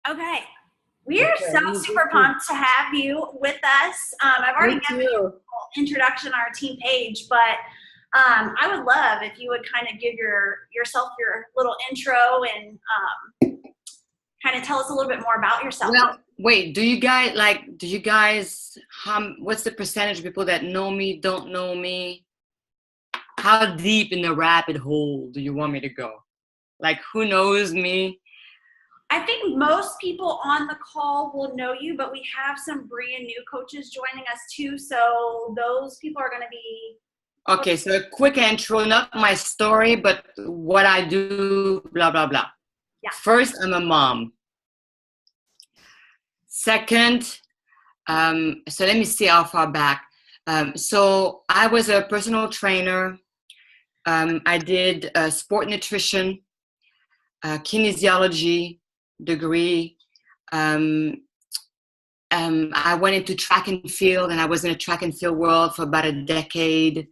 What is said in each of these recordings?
Okay. We're Okay, so super pumped to have you with us. I've already me given you a too. little introduction on our team page, but I would love if you would kind of give yourself your little intro and kind of tell us a little bit more about yourself. Well, wait, do you guys, what's the percentage of people that know me, don't know me? How deep in the rabbit hole do you want me to go? Like, who knows me? I think most people on the call will know you, but we have some brand new coaches joining us too. So those people are going to be, Okay, so a quick intro, not my story, but what I do, blah, blah, blah. yeah. First, I'm a mom. Second, so let me see how far back. So I was a personal trainer. I did sport nutrition, kinesiology degree. I went into track and field, and I was in a track and field world for about a decade.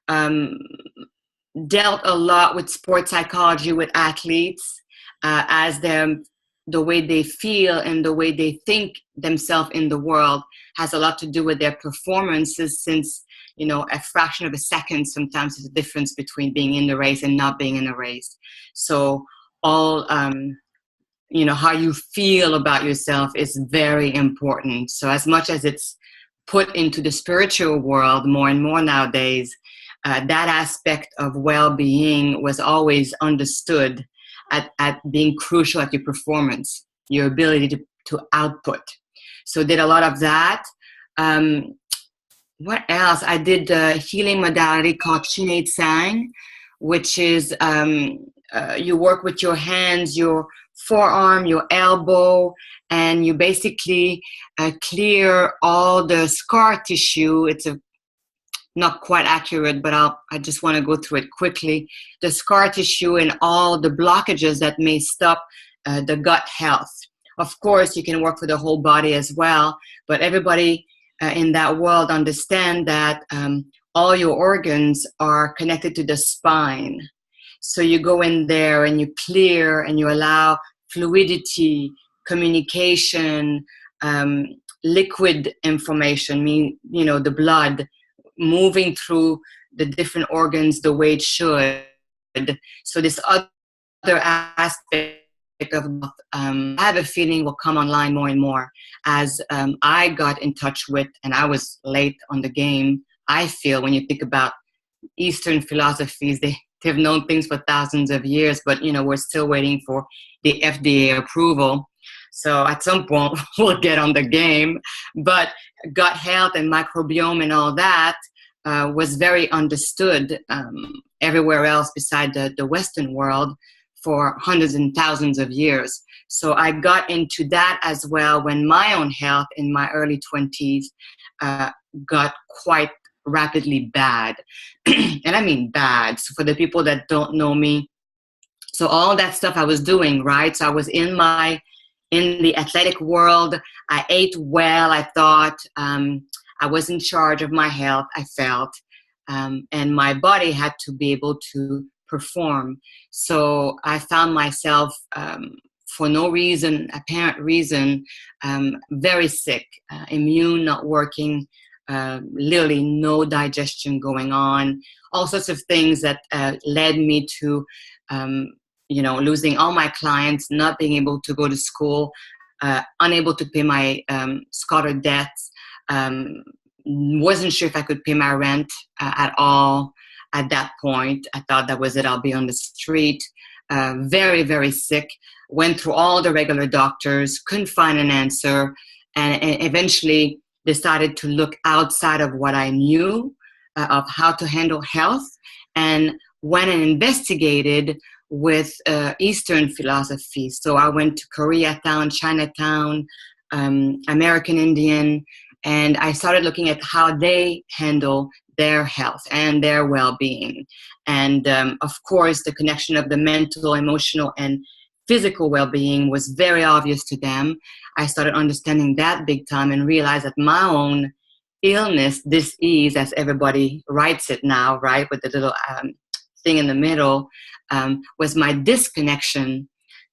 Um, Dealt a lot with sports psychology with athletes as the way they feel and the way they think themselves in the world has a lot to do with their performances, since a fraction of a second sometimes is the difference between being in the race and not being in the race. So all how you feel about yourself is very important. So as much as it's put into the spiritual world more and more nowadays, that aspect of well-being was always understood at being crucial at your performance, your ability to output. So did a lot of that. What else? I did a healing modality called Chin Sang, which is you work with your hands, your forearm, your elbow, and you basically clear all the scar tissue. It's not quite accurate, but I just want to go through it quickly. The scar tissue and all the blockages that may stop the gut health. Of course, you can work for the whole body as well, but everybody in that world understand that all your organs are connected to the spine. So you go in there and you clear and you allow fluidity, communication, liquid information, the blood moving through the different organs the way it should. So this other aspect of I have a feeling will come online more and more as I got in touch with, and I was late on the game, I feel, when you think about Eastern philosophies, they've known things for thousands of years, but we're still waiting for the FDA approval. So at some point we'll get on the game. But gut health and microbiome and all that was very understood everywhere else beside the Western world for hundreds and thousands of years. So I got into that as well when my own health in my early 20s got quite rapidly bad. And I mean bad. So for the people that don't know me, so all that stuff I was doing, right? So I was in the athletic world. I ate well, I thought. I was in charge of my health, I felt. And my body had to be able to perform. So I found myself, for no reason, apparent reason, very sick, immune not working, literally no digestion going on, all sorts of things that led me to losing all my clients, not being able to go to school, unable to pay my scholar debts, wasn't sure if I could pay my rent at all at that point. I thought that was it, I'll be on the street. Very, very sick, went through all the regular doctors, couldn't find an answer, and eventually decided to look outside of what I knew of how to handle health, and went and investigated with Eastern philosophy. So I went to Koreatown, Chinatown, American Indian, and I started looking at how they handle their health and their well-being. And of course, the connection of the mental, emotional, and physical well-being was very obvious to them. I started understanding that big time and realized that my own illness, dis-ease, as everybody writes it now, right, with the little thing in the middle, was my disconnection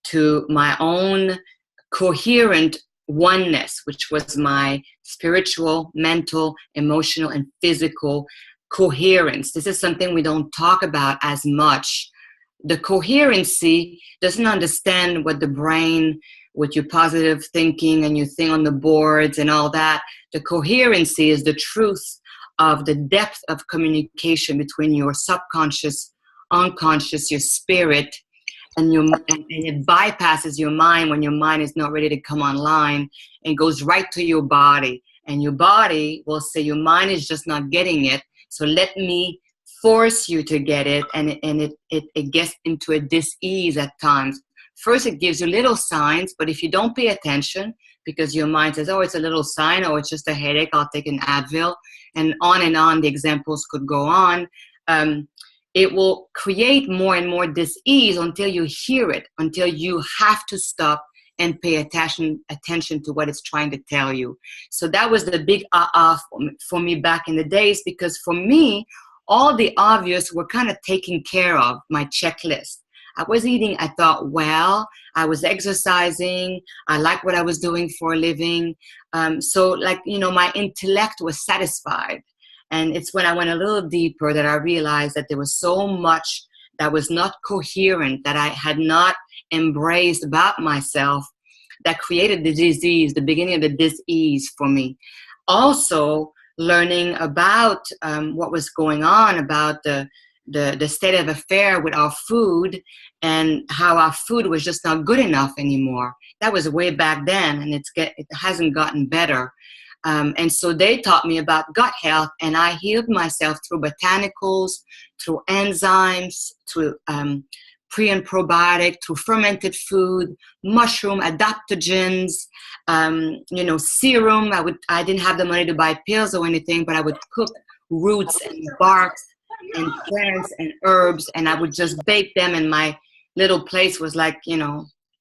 to my own coherent oneness, which was my spiritual, mental, emotional, and physical coherence. This is something we don't talk about as much. The coherency doesn't understand what the brain, with your positive thinking and your thing on the boards and all that. The coherency is the truth of the depth of communication between your subconscious, unconscious, your spirit, and it bypasses your mind when your mind is not ready to come online, and goes right to your body. And your body will say, your mind is just not getting it, so let me force you to get it. And it gets into a dis-ease at times. First, it gives you little signs, but if you don't pay attention, because your mind says, oh, it's a little sign, or it's just a headache, I'll take an Advil, and on the examples could go on. It will create more and more dis-ease until you hear it, until you have to stop and pay attention to what it's trying to tell you. So that was the big for me back in the days, because for me, all the obvious were kind of taken care of, my checklist. I was eating, I thought, well, I was exercising, I liked what I was doing for a living. So like, my intellect was satisfied. And it's when I went a little deeper that I realized that there was so much that was not coherent, that I had not embraced about myself, that created the disease, the beginning of the dis-ease for me. Also, learning about what was going on, about the state of affair with our food, and how our food was just not good enough anymore. That was way back then, and it hasn't gotten better. And so they taught me about gut health, and I healed myself through botanicals, through enzymes, through pre and probiotic, through fermented food, mushroom, adaptogens, serum. I didn't have the money to buy pills or anything, but I would cook roots and barks and plants and herbs, and I would just bake them, and my little place was like,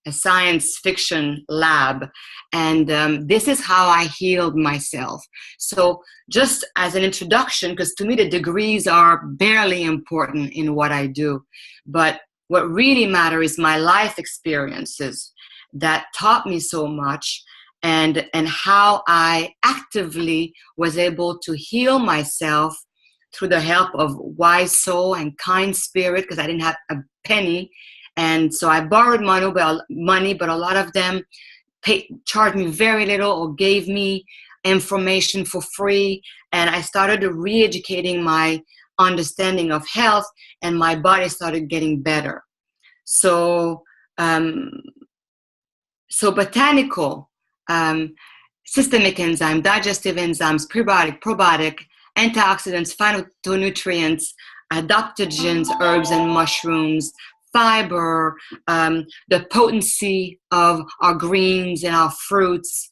a science fiction lab. And this is how I healed myself. So just as an introduction, because to me the degrees are barely important in what I do, but what really matters is my life experiences that taught me so much, and how I actively was able to heal myself through the help of wise soul and kind spirit, because I didn't have a penny. And so I borrowed money, but a lot of them charged me very little or gave me information for free. And I started re-educating my understanding of health, and my body started getting better. So, botanical, systemic enzyme, digestive enzymes, prebiotic, probiotic, antioxidants, phytonutrients, adaptogens, herbs and mushrooms, fiber, the potency of our greens and our fruits,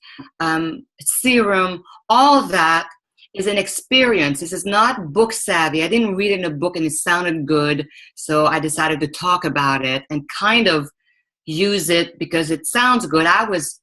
serum, all that is an experience. This is not book savvy. I didn't read it in a book and it sounded good, so I decided to talk about it and kind of use it because it sounds good. I was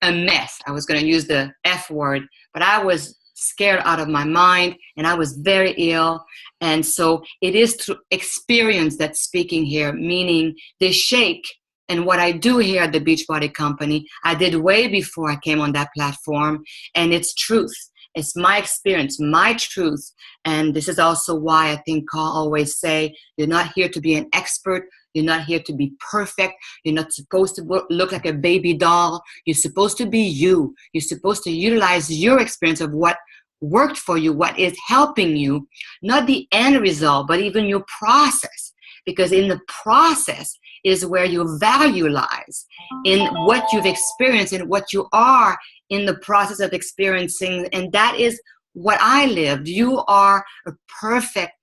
a mess. I was going to use the F word, but I was scared out of my mind, and I was very ill. And so it is through experience that's speaking here, meaning the shake and what I do here at the Beachbody Company, I did way before I came on that platform, and it's truth. It's my experience, my truth. And this is also why I think Carl always say, you're not here to be an expert. You're not here to be perfect. You're not supposed to look like a baby doll. You're supposed to be you. You're supposed to utilize your experience of what worked for you, what is helping you, not the end result, but even your process. Because in the process is where your value lies, in what you've experienced and what you are in the process of experiencing. And that is what I lived. You are a perfect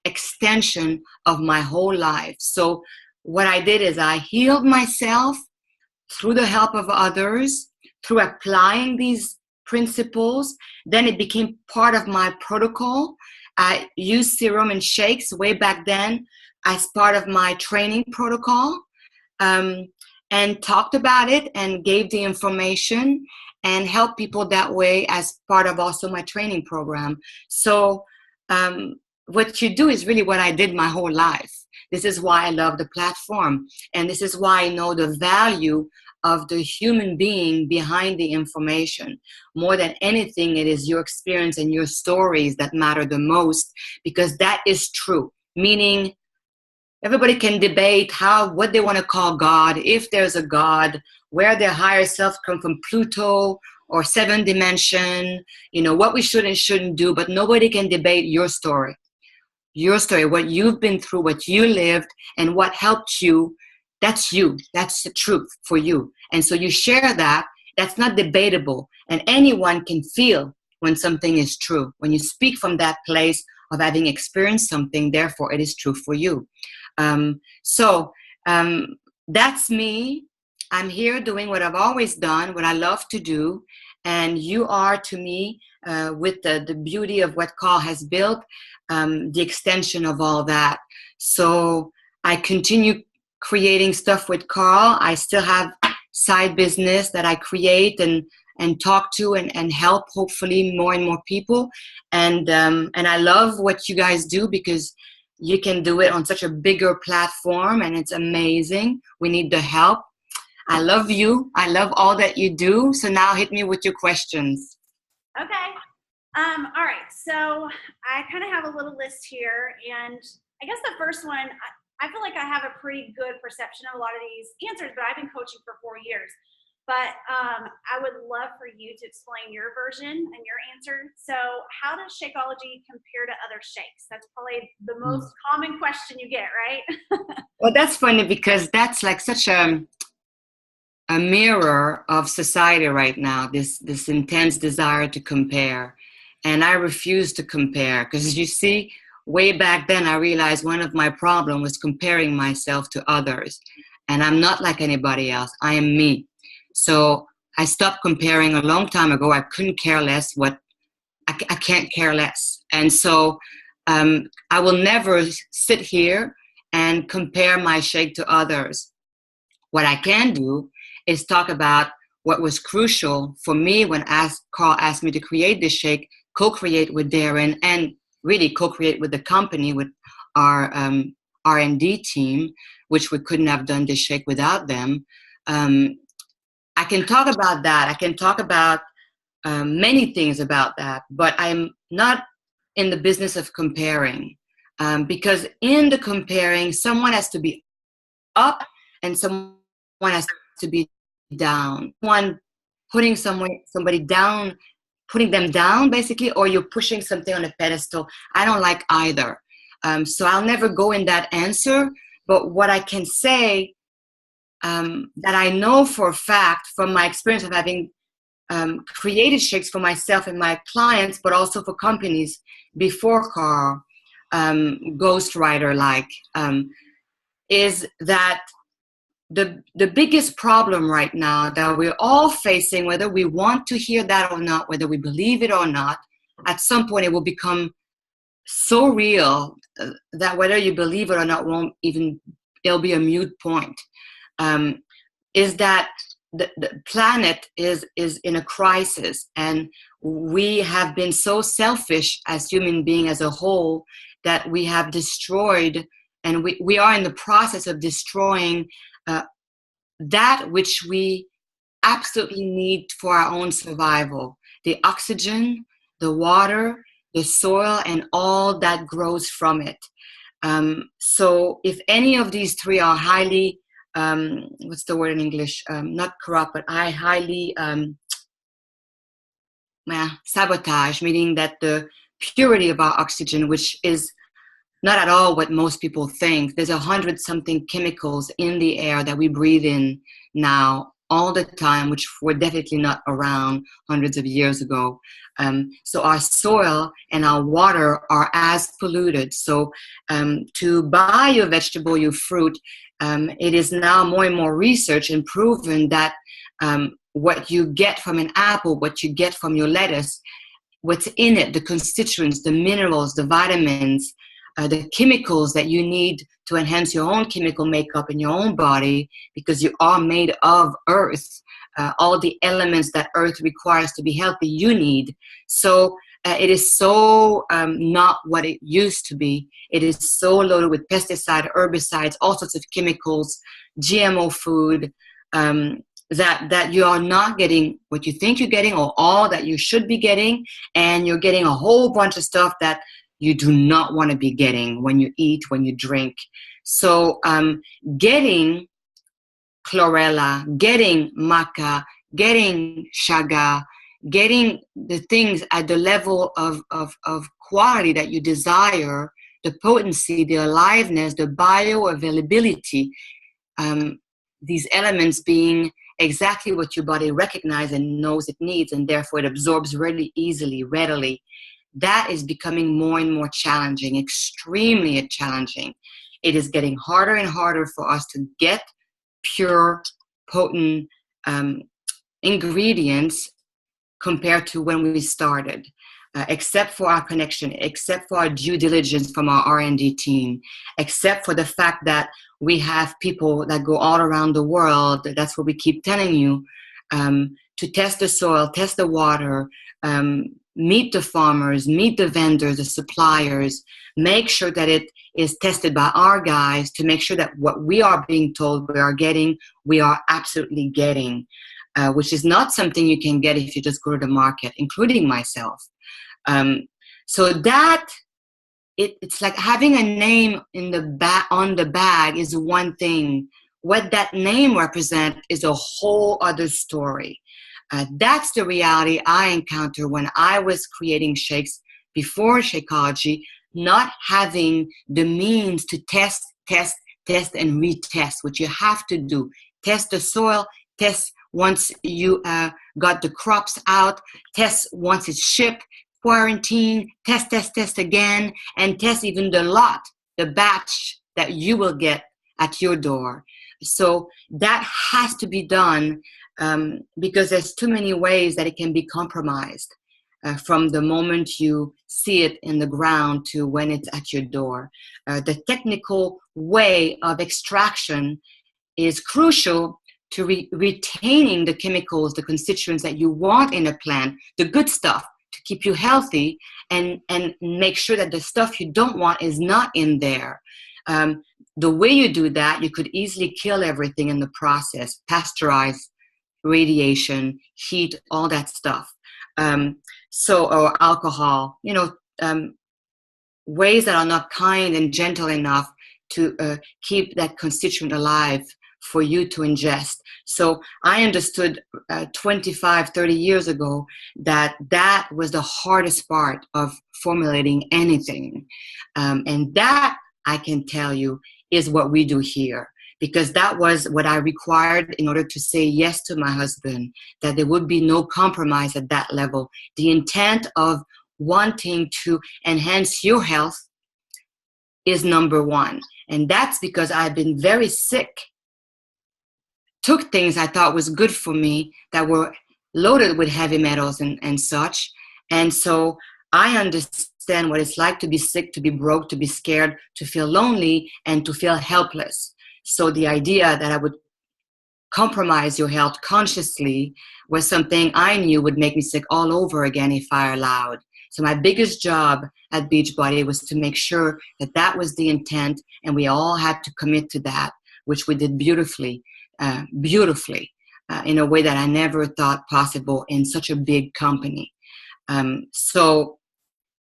extension of my whole life. So what I did is I healed myself through the help of others, through applying these principles. Then it became part of my protocol. I used serum and shakes way back then as part of my training protocol, and talked about it and gave the information and helped people that way as part of also my training program. So what you do is really what I did my whole life. This is why I love the platform. And this is why I know the value of the human being behind the information. More than anything, it is your experience and your stories that matter the most, because that is true. Meaning, everybody can debate what they want to call God, if there's a God, where their higher self come from, Pluto or seventh dimension, what we should and shouldn't do, but nobody can debate your story. Your story, what you've been through, what you lived, and what helped you. That's you. That's the truth for you. And so you share that. That's not debatable. And anyone can feel when something is true. When you speak from that place of having experienced something, therefore it is true for you. So that's me. I'm here doing what I've always done, what I love to do. And you are, to me, with the beauty of what Carl has built, the extension of all that. So I continue creating stuff with Carl. I still have side business that I create and talk to and help, hopefully, more and more people. And I love what you guys do, because you can do it on such a bigger platform, and it's amazing. We need the help. I love you. I love all that you do. So now hit me with your questions. Okay. All right. So I kind of have a little list here, and I guess the first one, I feel like I have a pretty good perception of a lot of these answers, but I've been coaching for 4 years. But I would love for you to explain your version and your answer. So how does Shakeology compare to other shakes? That's probably the most common question you get, right? Well, that's funny, because that's like such a mirror of society right now, this intense desire to compare. And I refuse to compare, because you see, way back then, I realized one of my problems was comparing myself to others. And I'm not like anybody else. I am me. So I stopped comparing a long time ago. I couldn't care less I can't care less. And so I will never sit here and compare my shake to others. What I can do is talk about what was crucial for me when Carl asked me to create this shake, co-create with Darren, and really co-create with the company, with our R&D team, which we couldn't have done this shake without them. I can talk about that. I can talk about many things about that, but I'm not in the business of comparing, because in the comparing, someone has to be up and someone has to be down. One putting somebody down, putting them down basically, or you're pushing something on a pedestal. I don't like either. So I'll never go in that answer. But what I can say, that I know for a fact from my experience of having created shakes for myself and my clients, but also for companies before Carl, ghostwriter-like, is that the biggest problem right now that we're all facing, whether we want to hear that or not, whether we believe it or not, at some point it will become so real that whether you believe it or not it'll be a moot point, is that the planet is in a crisis, and we have been so selfish as human beings as a whole that we have destroyed, and we are in the process of destroying that which we absolutely need for our own survival: the oxygen, the water, the soil, and all that grows from it. So if any of these three are highly, what's the word in English? Not corrupt, but highly sabotage, meaning that the purity of our oxygen, which is not at all what most people think. There's 100-something chemicals in the air that we breathe in now all the time, which were definitely not around hundreds of years ago. So our soil and our water are as polluted. So to buy your vegetable, your fruit, it is now more and more research and proven that what you get from an apple, what you get from your lettuce, what's in it, the constituents, the minerals, the vitamins, the chemicals that you need to enhance your own chemical makeup in your own body, because you are made of earth, all the elements that earth requires to be healthy, you need. So it is so not what it used to be. It is so loaded with pesticides, herbicides, all sorts of chemicals, GMO food, that you are not getting what you think you're getting or all that you should be getting, and you're getting a whole bunch of stuff that you do not want to be getting when you eat, when you drink. So getting chlorella, getting maca, getting chaga, getting the things at the level of quality that you desire, the potency, the aliveness, the bioavailability, these elements being exactly what your body recognizes and knows it needs, and therefore it absorbs really easily, readily. That is becoming more and more challenging, extremely challenging. It is getting harder and harder for us to get pure, potent ingredients compared to when we started, except for our connection, except for our due diligence from our R&D team, except for the fact that we have people that go all around the world, that's what we keep telling you, to test the soil, test the water, meet the farmers, meet the vendors, the suppliers, make sure that it is tested by our guys to make sure that what we are being told we are getting, we are absolutely getting, which is not something you can get if you just go to the market, including myself. So that, it's like having a name in the on the bag is one thing. What that name represents is a whole other story. That's the reality I encountered when I was creating shakes before Shakeology, not having the means to test, and retest, which you have to do. Test the soil, test once you got the crops out, test once it's shipped, quarantine, test again, and test even the lot, the batch that you will get at your door. So that has to be done because there's too many ways that it can be compromised from the moment you see it in the ground to when it's at your door. The technical way of extraction is crucial to retaining the chemicals, the constituents that you want in a plant, the good stuff to keep you healthy, and make sure that the stuff you don't want is not in there. The way you do that, you could easily kill everything in the process, pasteurize, radiation, heat, all that stuff. Or alcohol, ways that are not kind and gentle enough to keep that constituent alive for you to ingest. So I understood 25, 30 years ago that was the hardest part of formulating anything. And that, I can tell you, is what we do here. Because that was what I required in order to say yes to my husband, that there would be no compromise at that level. The intent of wanting to enhance your health is number one. And that's because I've been very sick, took things I thought was good for me that were loaded with heavy metals and such. And so I understand what it's like to be sick, to be broke, to be scared, to feel lonely, and to feel helpless. So the idea that I would compromise your health consciously was something I knew would make me sick all over again if I allowed. So my biggest job at Beachbody was to make sure that that was the intent, and we all had to commit to that, which we did beautifully, in a way that I never thought possible in such a big company. So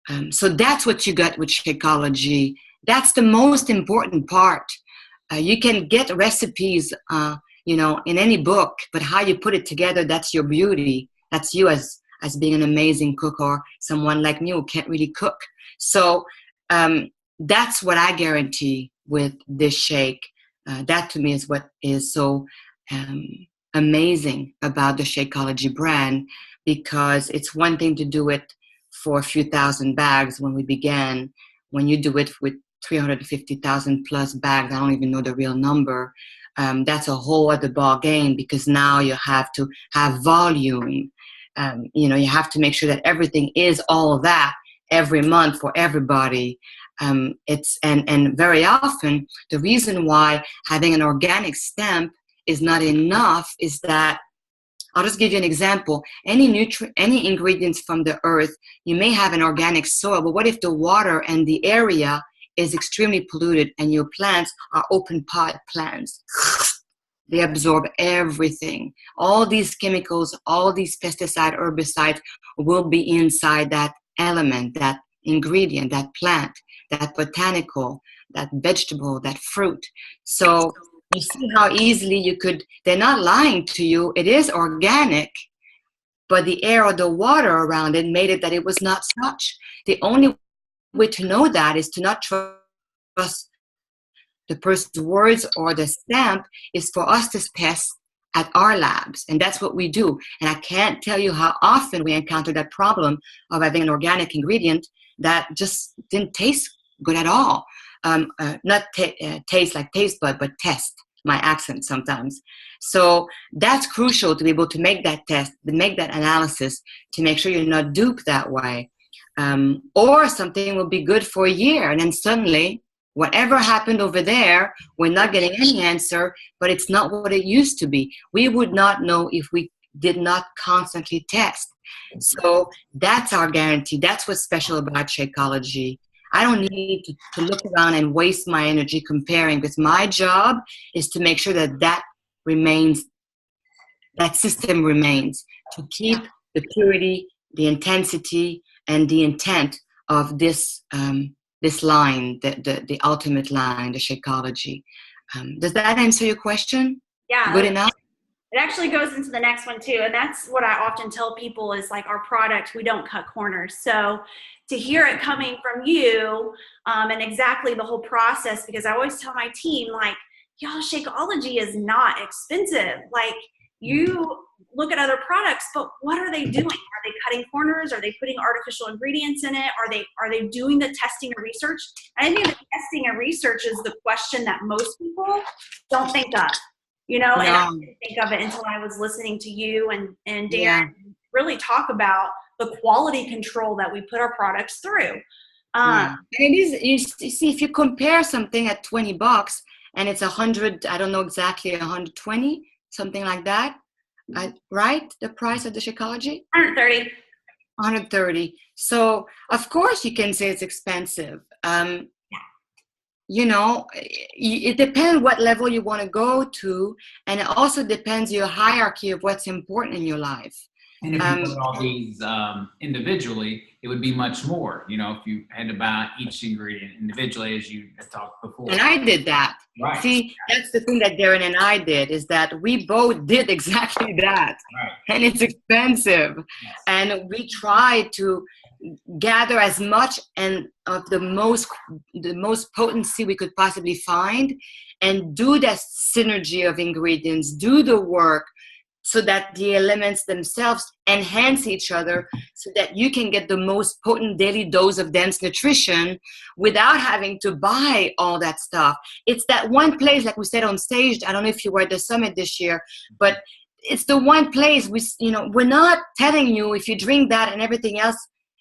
that's what you got with Shakeology. That's the most important part. You can get recipes, in any book, but how you put it together, that's your beauty. That's you as being an amazing cook, or someone like me who can't really cook. So that's what I guarantee with this shake. That to me is what is so amazing about the Shakeology brand, because it's one thing to do it for a few thousand bags when we began. When you do it with 350,000 plus bags, I don't even know the real number, that's a whole other ball game, because now you have to have volume. You have to make sure that everything is all that every month for everybody. And very often the reason why having an organic stamp is not enough is that I'll just give you an example. Any ingredients from the earth, you may have an organic soil, but what if the water and the area is extremely polluted and your plants are open pot plants? They absorb everything. All these chemicals, all these pesticide, herbicides will be inside that element, that ingredient, that plant, that botanical, that vegetable, that fruit. So you see how easily you could, they're not lying to you. It is organic, but the air or the water around it made it that it was not such. The only way to know that is to not trust the person's words or the stamp, is for us to test at our labs. And that's what we do. And I can't tell you how often we encounter that problem of having an organic ingredient that just didn't taste good at all. Not taste like taste bud, but test, my accent sometimes. So that's crucial to be able to make that test, to make that analysis, to make sure you're not duped that way. Or something will be good for a year, and then suddenly, whatever happened over there, we're not getting any answer, but it's not what it used to be. We would not know if we did not constantly test. So that's our guarantee. That's what's special about Shakeology. I don't need to look around and waste my energy comparing, because my job is to make sure that that remains, that system remains, to keep the purity, the intensity, and the intent of this this line, the ultimate line, the Shakeology. Does that answer your question? Yeah. Good enough? It actually goes into the next one too. And that's what I often tell people is like, our product, we don't cut corners. So to hear it coming from you, and exactly the whole process, because I always tell my team, like, y'all, Shakeology is not expensive. Like, you look at other products, but what are they doing? Are they cutting corners? Are they putting artificial ingredients in it? Are they doing the testing and research? I think the testing and research is the question that most people don't think of, you know, and I didn't think of it until I was listening to you and Darren really talk about the quality control that we put our products through. And it is, you see, if you compare something at $20 and it's 100, I don't know exactly, 120, something like that, right? The price of the Shakeology? 130. 130. So of course you can say it's expensive. You know, it depends what level you want to go to, and it also depends your hierarchy of what's important in your life. And if you put all these individually, it would be much more, you know, if you had to buy each ingredient individually, as you had talked before. And I did that. Right. See, that's the thing that Darren and I did, is that we both did exactly that. Right. And it's expensive. Yes. And we tried to gather as much and of the most potency we could possibly find, and do that synergy of ingredients, do the work, so that the elements themselves enhance each other, so that you can get the most potent daily dose of dense nutrition without having to buy all that stuff. It's that one place, like we said on stage, I don't know if you were at the summit this year, but it's the one place we're not telling you if you drink that and everything else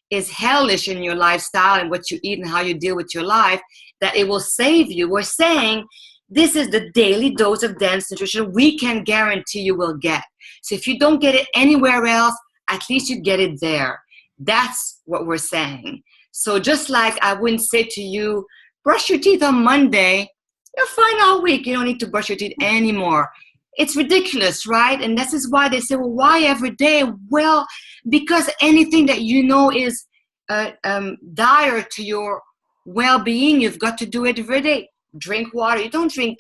is hellish in your lifestyle and what you eat and how you deal with your life, that it will save you. We're saying this is the daily dose of dense nutrition we can guarantee you will get. So if you don't get it anywhere else, at least you get it there. That's what we're saying. So just like I wouldn't say to you, brush your teeth on Monday, you're fine all week. You don't need to brush your teeth anymore. It's ridiculous, right? And this is why they say, well, why every day? Well, because anything that you know is dire to your well-being, you've got to do it every day. Drink water. You don't drink,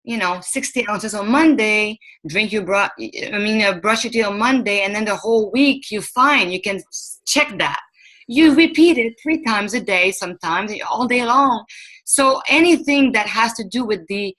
60 ounces on Monday. Brush your teeth on Monday, and then the whole week you're fine. You can check that. You repeat it 3 times a day, sometimes all day long. So anything that has to do with the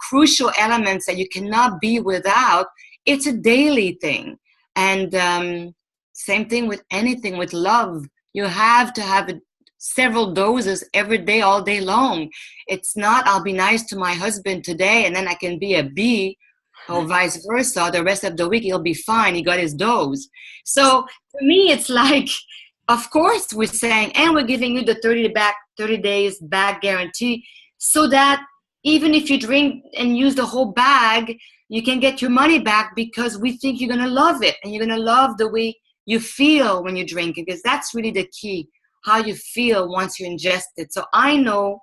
crucial elements that you cannot be without, it's a daily thing. And same thing with anything, with love. You have to have several doses every day, all day long. It's not, I'll be nice to my husband today and then I can be a B, or vice versa. The rest of the week he'll be fine. He got his dose. So to me, it's like, of course we're saying, and we're giving you the 30 days back guarantee, so that even if you drink and use the whole bag, you can get your money back because we think you're going to love it and you're going to love the way you feel when you drink it, because that's really the key, how you feel once you ingest it. So I know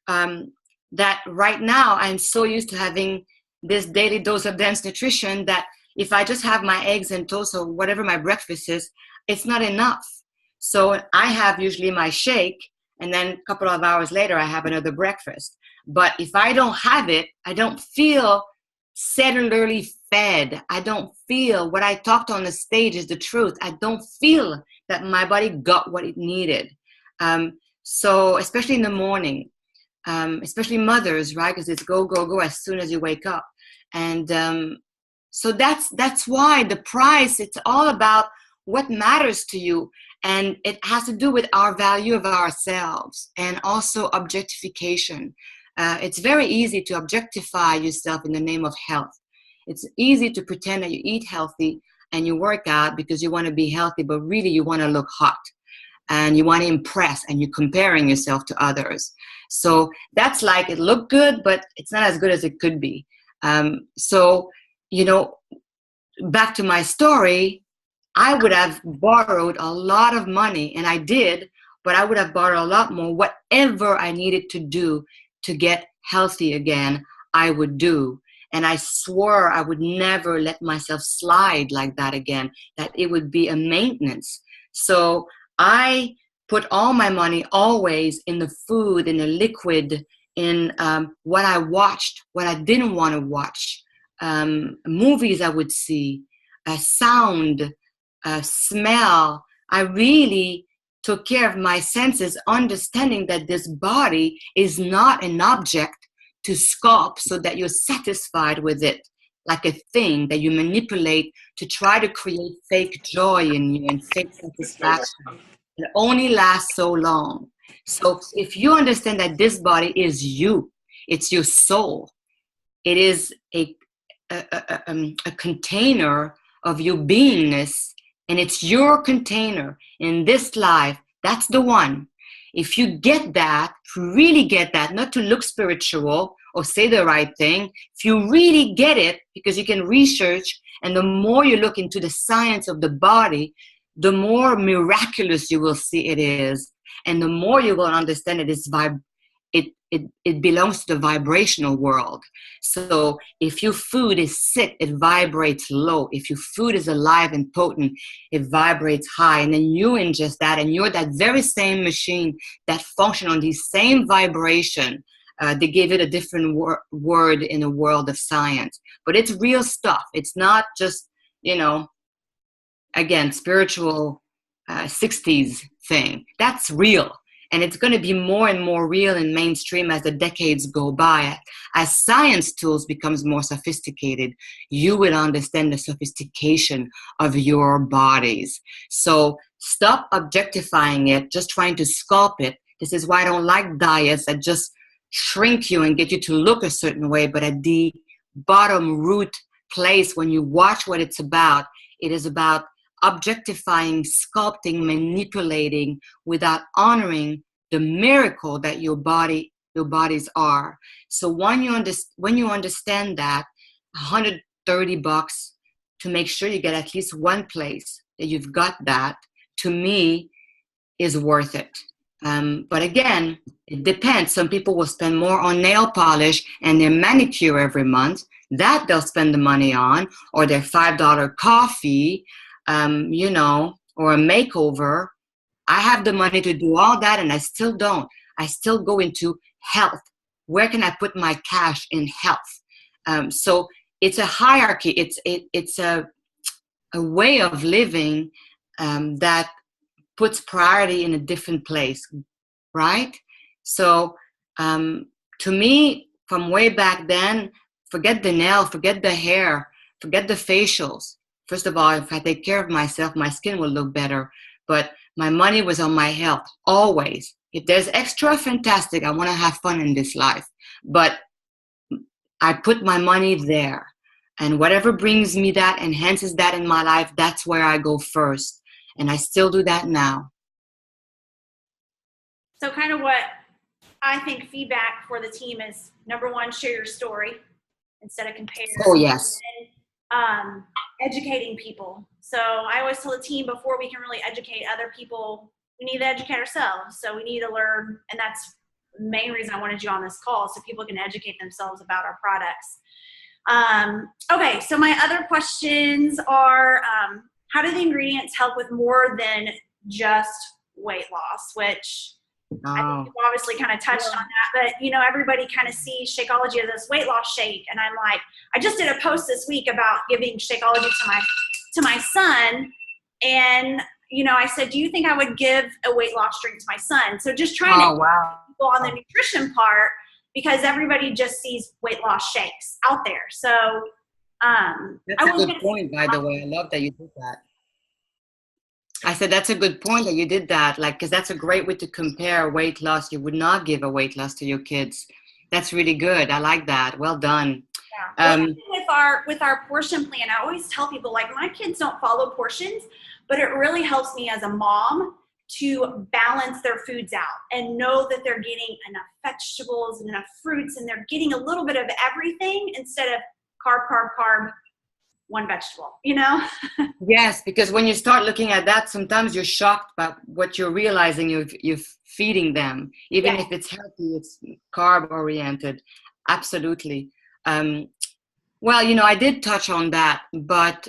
that right now I'm so used to having this daily dose of dense nutrition that if I just have my eggs and toast or whatever my breakfast is, it's not enough. So I have usually my shake, and then a couple of hours later I have another breakfast. But if I don't have it, I don't feel cellularly fed. I don't feel what I talked on the stage is the truth. I don't feel that my body got what it needed. So especially in the morning, especially mothers, right? Because it's go, go, go as soon as you wake up. And so that's why the price, it's all about what matters to you. And it has to do with our value of ourselves and also objectification. It's very easy to objectify yourself in the name of health. It's easy to pretend that you eat healthy and you work out because you want to be healthy, but really you want to look hot and you want to impress and you're comparing yourself to others. So that's like, it looked good, but it's not as good as it could be. So, you know, back to my story, I would have borrowed a lot of money, and I did, but I would have borrowed a lot more. Whatever I needed to do to get healthy again, I would do. And I swore I would never let myself slide like that again, that it would be a maintenance. So I put all my money always in the food, in the liquid, in what I watched, what I didn't want to watch, movies I would see, sound, smell. I really took care of my senses, understanding that this body is not an object to sculpt so that you're satisfied with it, like a thing that you manipulate to try to create fake joy in you and fake satisfaction. It only lasts so long. So if you understand that this body is you, it's your soul, it is a container of your beingness, and it's your container in this life, that's the one. If you get that, if you really get that, not to look spiritual or say the right thing, if you really get it, because you can research, and the more you look into the science of the body, the more miraculous you will see it is, and the more you will understand it belongs to the vibrational world. So if your food is sick, it vibrates low. If your food is alive and potent, it vibrates high. And then you ingest that, and you're that very same machine that functions on the same vibration. They gave it a different word in the world of science. But it's real stuff. It's not just, again, spiritual 60s thing. That's real. And it's going to be more and more real in mainstream as the decades go by. As science tools becomes more sophisticated, you will understand the sophistication of your bodies. So stop objectifying it, just trying to sculpt it. This is why I don't like diets that just shrink you and get you to look a certain way. But at the bottom root place, when you watch what it's about, it is about objectifying, sculpting, manipulating without honoring the miracle that your bodies are. So when you understand that, $130 to make sure you get at least one place that you've got that, to me, is worth it. But again, it depends. Some people will spend more on nail polish and their manicure every month. That they'll spend the money on, or their $5 coffee, or a makeover. I have the money to do all that, and I still don't. I still go into health. Where can I put my cash in health? So it's a hierarchy. It's a way of living that puts priority in a different place, right? So to me, from way back then, forget the nail, forget the hair, forget the facials. First of all, if I take care of myself, my skin will look better. But my money was on my health, always. If there's extra, fantastic. I want to have fun in this life. But I put my money there. And whatever brings me that, enhances that in my life, that's where I go first. And I still do that now. So kind of what I think feedback for the team is, number one, share your story. instead of compare. Oh, yes. And, educating people. So I always tell the team, before we can really educate other people, we need to educate ourselves. So we need to learn, and that's the main reason I wanted you on this call, so people can educate themselves about our products. Okay, so my other questions are, how do the ingredients help with more than just weight loss, which I think you obviously kind of touched on that, but everybody kind of sees Shakeology as this weight loss shake. And I'm like, I just did a post this week about giving Shakeology to my son. And, I said, do you think I would give a weight loss drink to my son? So just trying to go on the nutrition part, because everybody just sees weight loss shakes out there. So that's a good point, by the way. I love that you did that. I said that's a good point that you did that, because that's a great way to compare weight loss. You would not give a weight loss to your kids. That's really good. I like that. Well done. Yeah. With our portion plan, I always tell people, my kids don't follow portions, but it really helps me as a mom to balance their foods out and know that they're getting enough vegetables and enough fruits, and they're getting a little bit of everything instead of carb, one vegetable, Yes, because when you start looking at that, sometimes you're shocked by what you're realizing you're feeding them. Even if it's healthy, it's carb oriented. Absolutely. Well, I did touch on that, but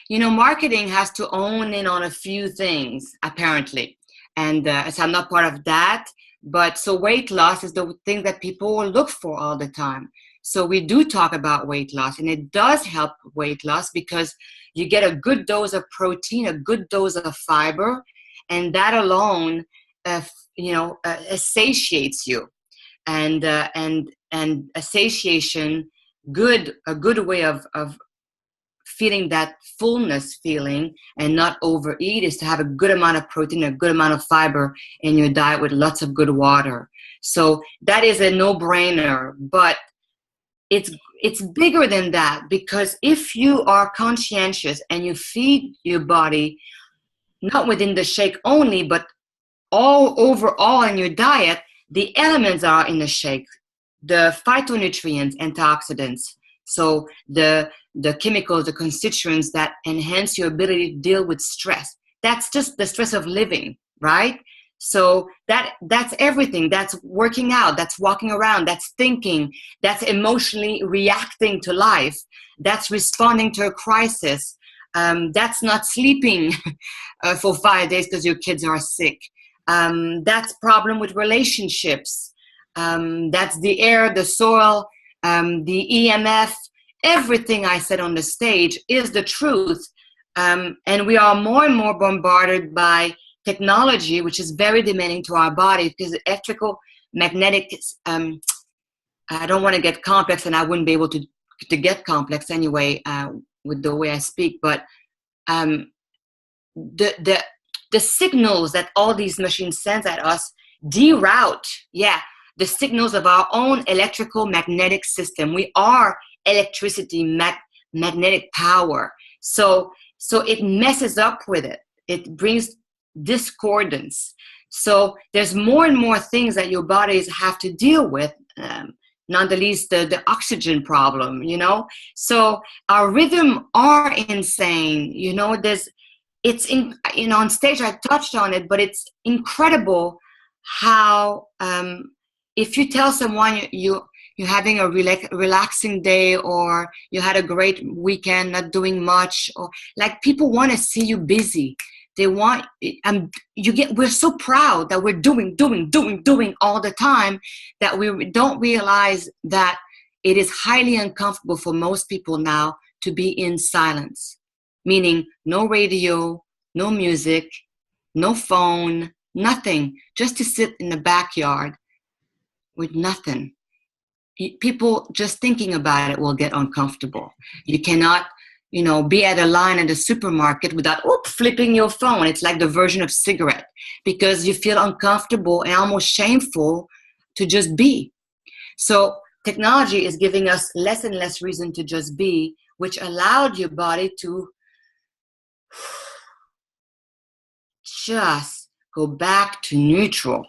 marketing has to own in on a few things, apparently. And so I'm not part of that, but so weight loss is the thing that people will look for all the time. So we do talk about weight loss, and it does help weight loss because you get a good dose of protein, a good dose of fiber, and that alone, satiates you. And satiation, a good way of feeling that fullness feeling and not overeat is to have a good amount of protein, a good amount of fiber in your diet with lots of good water. So that is a no-brainer, but it's bigger than that, because if you are conscientious and you feed your body not within the shake only, but overall in your diet, the elements are in the shake, the phytonutrients, antioxidants, so the chemicals, the constituents that enhance your ability to deal with stress. That's just the stress of living, right? So that's everything. That's working out, that's walking around, that's thinking, that's emotionally reacting to life, that's responding to a crisis, that's not sleeping for 5 days because your kids are sick. That's problem with relationships. That's the air, the soil, the EMF. Everything I said on the stage is the truth. And we are more and more bombarded by technology, which is very demanding to our body, because electrical, magnetic, I don't want to get complex, and I wouldn't be able to get complex anyway with the way I speak, but the signals that all these machines send at us deroute, the signals of our own electrical magnetic system. We are electricity, magnetic power. So it messes up with it. It brings discordance. So there's more and more things that your bodies have to deal with, not the least the oxygen problem, So our rhythm are insane, on stage I touched on it, but it's incredible how if you tell someone you're having a relaxing day, or you had a great weekend, not doing much, or people want to see you busy. They want, we're so proud that we're doing all the time, that we don't realize that it is highly uncomfortable for most people now to be in silence, meaning no radio, no music, no phone, nothing, just to sit in the backyard with nothing. People just thinking about it will get uncomfortable. You cannot, be at a line at the supermarket without flipping your phone. It's like the version of cigarette, because you feel uncomfortable and almost shameful to just be. So technology is giving us less and less reason to just be, which allowed your body to just go back to neutral.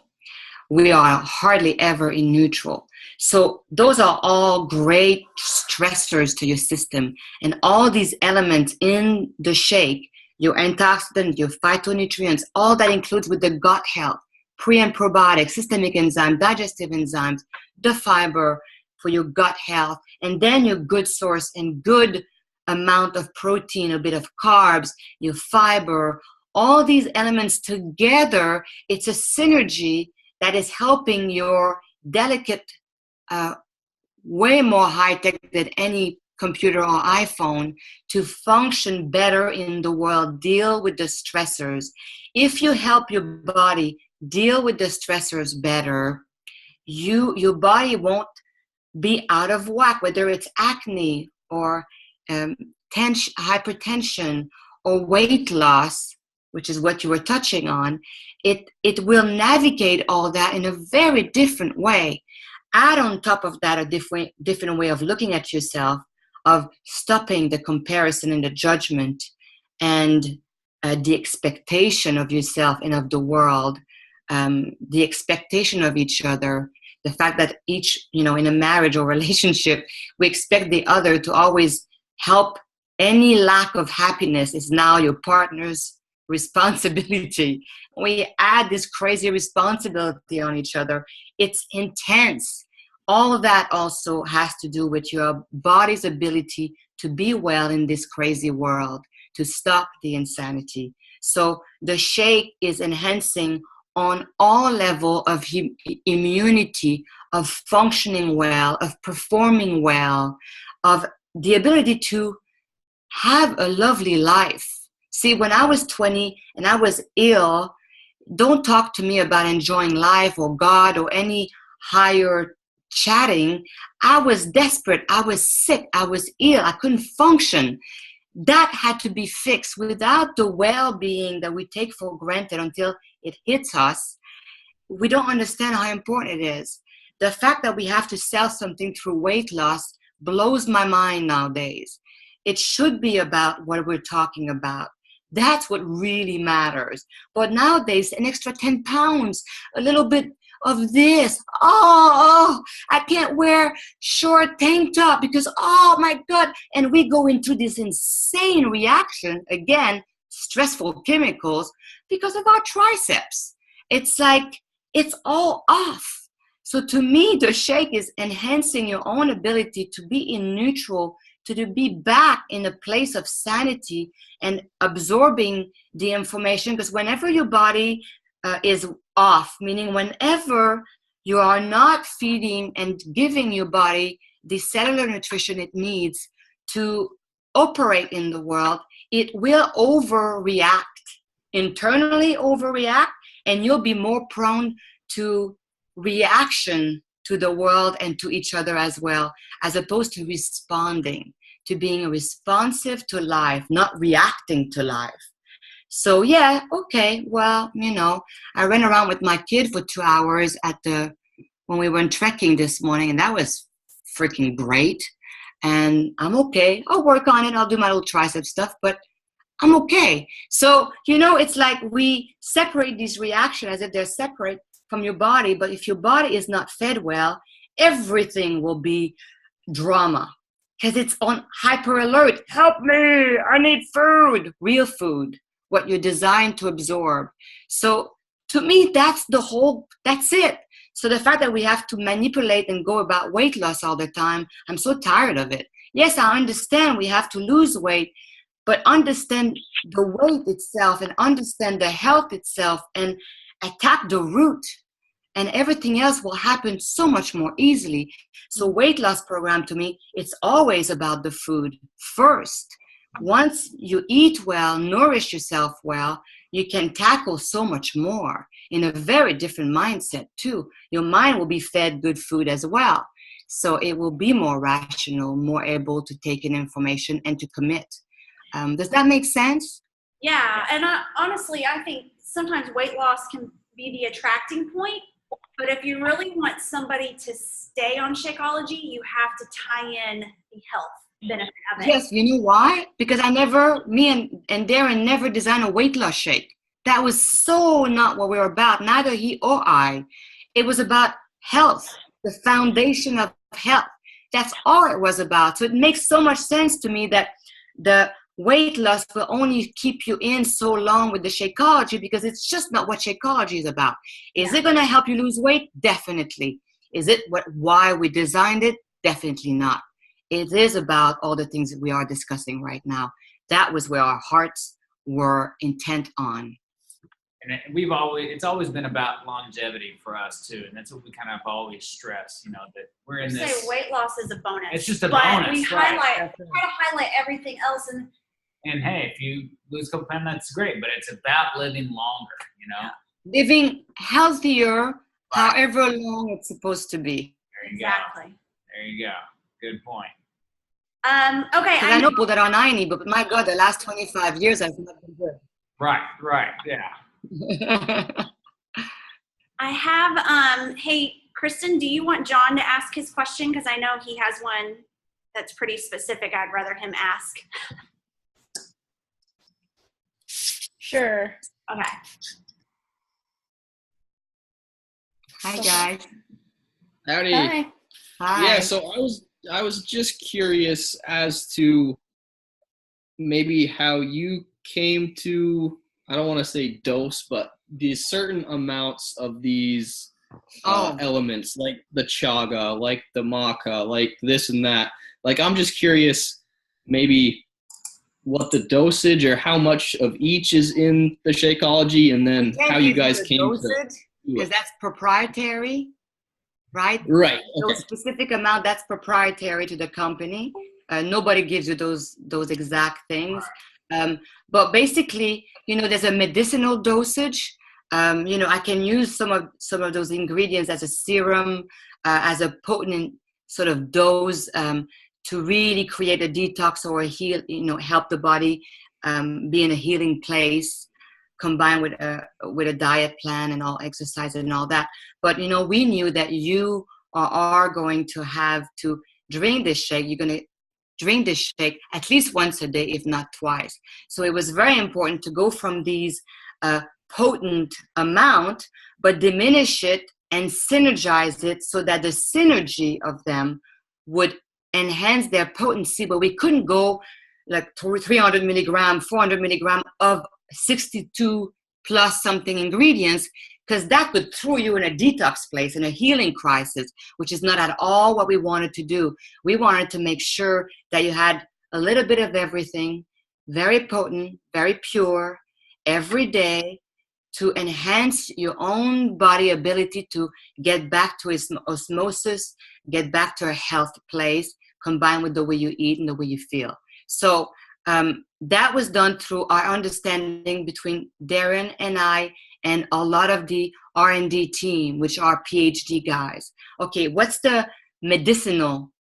We are hardly ever in neutral. So those are all great stressors to your system. And all these elements in the shake, your antioxidants, your phytonutrients, all that includes with the gut health, pre and probiotics, systemic enzymes, digestive enzymes, the fiber for your gut health, and then your good source and good amount of protein, a bit of carbs, your fiber, all these elements together, it's a synergy that is helping your delicate, way more high-tech than any computer or iPhone to function better in the world, deal with the stressors. If you help your body deal with the stressors better, your body won't be out of whack, whether it's acne or hypertension or weight loss, which is what you were touching on. It will navigate all that in a very different way. Add on top of that a different way of looking at yourself, of stopping the comparison and the judgment and the expectation of yourself and of the world, the expectation of each other, the fact that each, in a marriage or relationship, we expect the other to always help. Any lack of happiness is now your partner's responsibility. We add this crazy responsibility on each other. It's intense. All of that also has to do with your body's ability to be well in this crazy world, to stop the insanity. So the shake is enhancing on all level of immunity, of functioning well, of performing well, of the ability to have a lovely life. See, when I was 20 and I was ill, don't talk to me about enjoying life or God or any higher chatting. I was desperate. I was sick. I was ill. I couldn't function. That had to be fixed. Without the well-being that we take for granted until it hits us, we don't understand how important it is. The fact that we have to sell something through weight loss blows my mind nowadays. It should be about what we're talking about. That's what really matters. But nowadays, an extra 10 pounds, a little bit of this. Oh, I can't wear short tank top because, oh my God. And we go into this insane reaction, again, stressful chemicals, because of our triceps. It's like, it's all off. So to me, the shake is enhancing your own ability to be in neutral, to be back in a place of sanity and absorbing the information. Because whenever your body is off, meaning whenever you are not feeding and giving your body the cellular nutrition it needs to operate in the world, it will overreact, internally overreact, and you'll be more prone to reaction to the world and to each other as well, as opposed to responding, to being responsive to life, not reacting to life. So yeah, okay, well, I ran around with my kid for 2 hours when we went trekking this morning, and that was freaking great. And I'm okay. I'll work on it. I'll do my little tricep stuff, but I'm okay. So, it's like we separate these reactions as if they're separate from your body, but if your body is not fed well, everything will be drama because it's on hyper alert. Help me, I need food, real food, what you're designed to absorb. So to me, that's it. So the fact that we have to manipulate and go about weight loss all the time, I'm so tired of it. Yes, I understand we have to lose weight, but understand the weight itself and understand the health itself and attack the root, and everything else will happen so much more easily. So weight loss program, to me, it's always about the food first. Once you eat well, nourish yourself well, you can tackle so much more in a very different mindset too. Your mind will be fed good food as well. So it will be more rational, more able to take in information and to commit. Does that make sense? Yeah, and honestly, I think sometimes weight loss can be the attracting point, but if you really want somebody to stay on Shakeology, you have to tie in the health benefit of it. Yes, you know why? Because me and Darren never designed a weight loss shake. That was so not what we were about, neither he or I. It was about health. the foundation of health. That's all it was about. So it makes so much sense to me that the weight loss will only keep you in so long with the Shakeology, because it's just not what Shakeology is about. Is it going to help you lose weight? Definitely. Is it why we designed it? Definitely not. It is about all the things that we are discussing right now. That was where our hearts were intent on. And it's always been about longevity for us too, and that's what we kind of always stress. You know, that we're in this. Say weight loss is a bonus. It's just a but bonus. We right. try to highlight everything else, and hey, if you lose a couple pounds, that's great. But it's about living longer. You know, living healthier, however long it's supposed to be. There you exactly. Go. There you go. Good point. Okay. I know people that are 90, but my God, the last 25 years I've not been good. Right. Yeah. I have, hey, Kristen, do you want John to ask his question? Because I know he has one that's pretty specific. I'd rather him ask. Sure. Okay. Hi, guys. Howdy. Hi. Hi. Yeah, so I was just curious as to maybe how you came to, I don't want to say dose, but these certain amounts of these elements, like the chaga, like the maca, like this and that. Like, I'm just curious maybe what the dosage or how much of each is in the Shakeology, and then how you guys came to it. Because that's proprietary, right? Right. Okay. Those specific amount, that's proprietary to the company. Nobody gives you those exact things. But basically, there's a medicinal dosage. I can use some of those ingredients as a serum, as a potent sort of dose to really create a detox or help the body be in a healing place, combined with a diet plan and all exercise and all that. But we knew that you are going to have to drink this shake. You're going to drink this shake at least once a day, if not twice. So it was very important to go from these potent amount, but diminish it and synergize it so that the synergy of them would enhance their potency. But we couldn't go like 300 milligram, 400 milligram of 62 plus something ingredients, because that would throw you in a detox place, in a healing crisis, which is not at all what we wanted to do. We wanted to make sure that you had a little bit of everything, very potent, very pure, every day, to enhance your own body ability to get back to its osmosis, get back to a health place, combined with the way you eat and the way you feel. So that was done through our understanding between Darren and I and a lot of the R&D team, which are PhD guys. Okay, what's the medicinal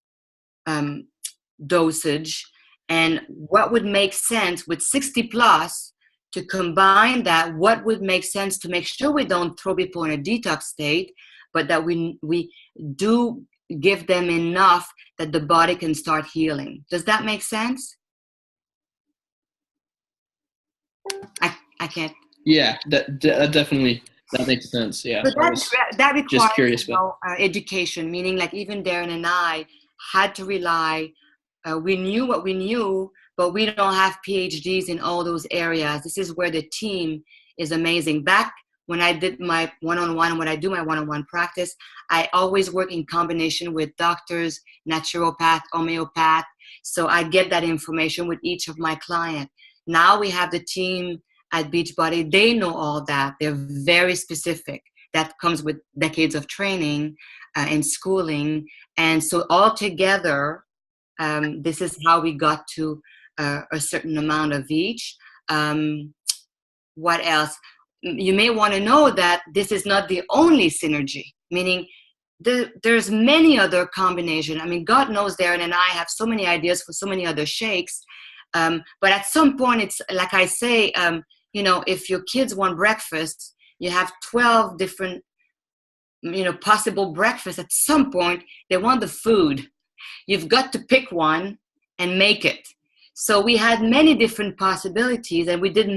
dosage, and what would make sense with 60 plus to combine that? What would make sense to make sure we don't throw people in a detox state, but that we do give them enough that the body can start healing? Does that make sense? I can't. Yeah, that definitely, that makes sense. Yeah. But that requires just curious education, meaning like even Darren and I had to rely, we knew what we knew, but we don't have PhDs in all those areas. This is where the team is amazing. Back when I did my one-on-one, when I do my one-on-one practice, I always work in combination with doctors, naturopath, homeopath. So I get that information with each of my clients. Now we have the team at Beachbody. They know all that. They're very specific. That comes with decades of training and schooling. And so all together, this is how we got to a certain amount of each. What else? You may want to know that this is not the only synergy, meaning there's many other combinations. I mean, God knows Darren and I have so many ideas for so many other shakes. But at some point, it's like I say, if your kids want breakfast, you have 12 different, possible breakfasts. At some point, they want the food. You've got to pick one and make it. So we had many different possibilities, and we did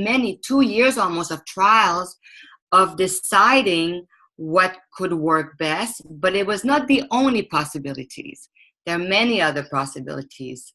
2 years almost of trials of deciding what could work best, but it was not the only possibilities. There are many other possibilities,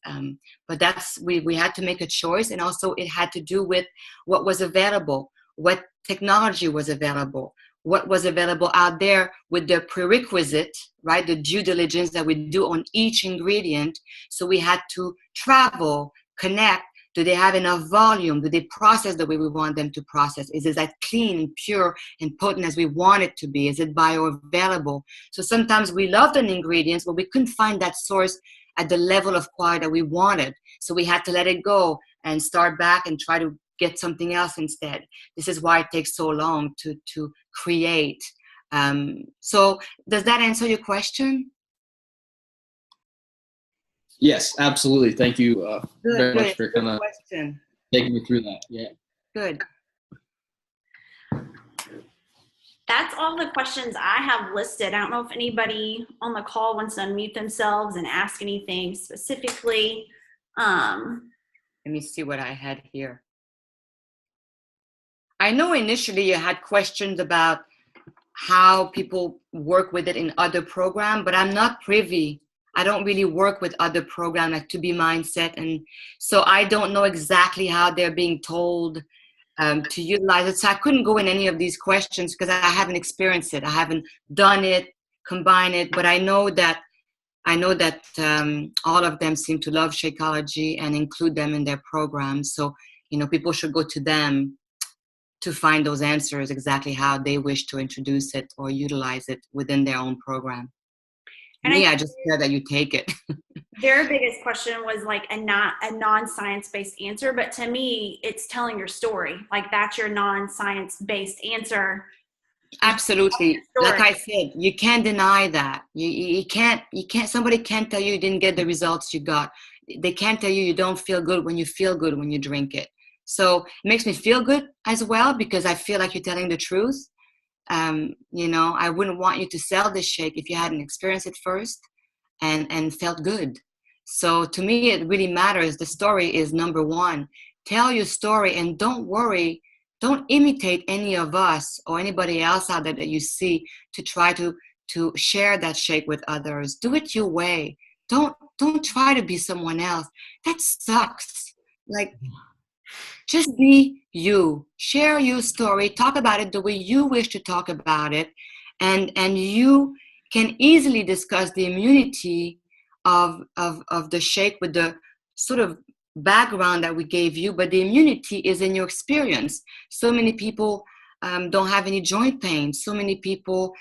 but we had to make a choice, and also it had to do with what was available, what technology was available, what was available out there with the prerequisite, right, the due diligence that we do on each ingredient. So we had to travel, connect. Do they have enough volume? Do they process the way we want them to process? Is it as clean and pure and potent as we want it to be? Is it bioavailable? So sometimes we loved an ingredient, but we couldn't find that source at the level of quality that we wanted. So we had to let it go and start back and try to get something else instead. This is why it takes so long to create. So does that answer your question? Yes, absolutely. Thank you very much for Good kind of question. taking me through that. Yeah. Good. That's all the questions I have listed. I don't know if anybody on the call wants to unmute themselves and ask anything specifically. Let me see what I had here. I know initially you had questions about how people work with it in other programs, but I'm not privy. I don't really work with other programs like To Be Mindset, and so I don't know exactly how they're being told to utilize it. So I couldn't go in any of these questions because I haven't experienced it. I haven't done it, combined it, but I know that all of them seem to love Shakeology and include them in their programs. So people should go to them to find those answers, exactly how they wish to introduce it or utilize it within their own program. And I just care that you take it. Their biggest question was like a non-science-based answer, but to me, it's telling your story. Like that's your non-science-based answer. Absolutely. Like I said, you can't deny that. You can't, somebody can't tell you didn't get the results you got. They can't tell you don't feel good when you feel good when you drink it. So it makes me feel good as well because I feel like you're telling the truth. I wouldn't want you to sell this shake if you hadn't experienced it first and felt good. So to me, it really matters. The story is number one. Tell your story and don't worry. Don't imitate any of us or anybody else out there that you see to try to share that shake with others. Do it your way. Don't try to be someone else. That sucks. Like, just be you. Share your story. Talk about it the way you wish to talk about it. And you can easily discuss the immunity of the shake with the sort of background that we gave you, but the immunity is in your experience. So many people don't have any joint pain. So many people